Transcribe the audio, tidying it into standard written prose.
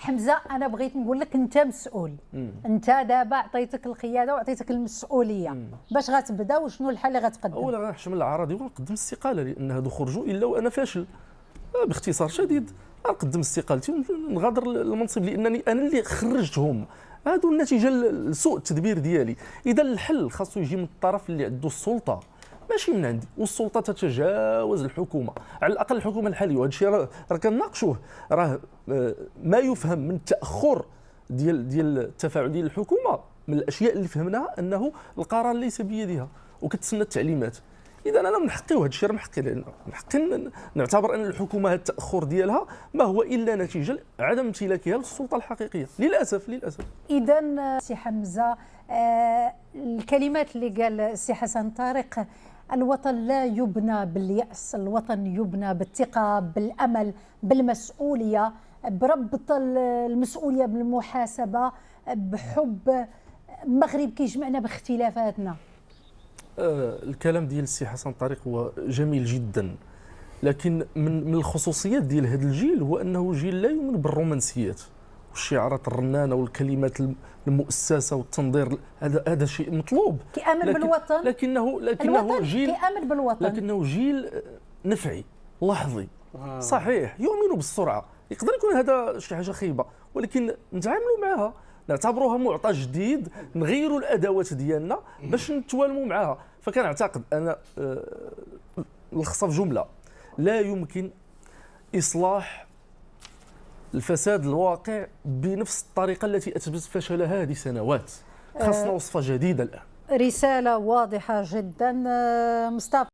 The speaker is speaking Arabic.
حمزه انا بغيت نقول لك انت مسؤول. انت دابا عطيتك القياده وعطيتك المسؤوليه باش غتبدا وشنو الحل اللي غتقدم؟ اولا غنحشم العراضي ونقدم الاستقاله، لان هادو خرجوا الا وانا فاشل. باختصار شديد غنقدم استقالتي ونغادر المنصب، لانني انا اللي خرجتهم. هادو النتيجه لسوء التدبير ديالي. اذا الحل خاصو يجي من الطرف اللي عنده السلطه ماشي من عندي، والسلطه تتجاوز الحكومه، على الاقل الحكومه الحاليه. وهذا الشيء راه كنناقشوه، راه ما يفهم من التاخر ديال التفاعل ديال الحكومه. من الاشياء اللي فهمناها انه القرار ليس بيدها وكتسنى التعليمات. اذا انا من حقي، وهذا الشيء راه من حقي، من حقي نعتبر ان الحكومه هذا التاخر ديالها ما هو الا نتيجه عدم امتلاكها للسلطه الحقيقيه، للاسف. اذا سي حمزه، الكلمات اللي قال السي حسن طارق، الوطن لا يبنى باليأس، الوطن يبنى بالثقة، بالأمل، بالمسؤولية، بربط المسؤولية بالمحاسبة، بحب المغرب كيجمعنا باختلافاتنا. الكلام ديال السي حسن طارق هو جميل جدا، لكن من الخصوصيات ديال هذا الجيل هو انه جيل لا يؤمن بالرومانسيات والشعارات الرنانه والكلمات المؤسسه والتنظير. هذا شيء مطلوب. كيامن بالوطن، لكنه جيل كيامن بالوطن، لكنه جيل نفعي لحظي. صحيح يؤمن بالسرعه، يقدر يكون هذا شي حاجه خيبه، ولكن نتعاملوا معها، نعتبروها معطى جديد، نغيروا الادوات ديالنا باش نتوالموا معها. فكنعتقد انا نلخصها في جمله: لا يمكن اصلاح الفساد الواقع بنفس الطريقه التي اثبتت فشلها هذه سنوات. خاصنا وصفه جديده الان. رساله واضحه جدا. مصطفى.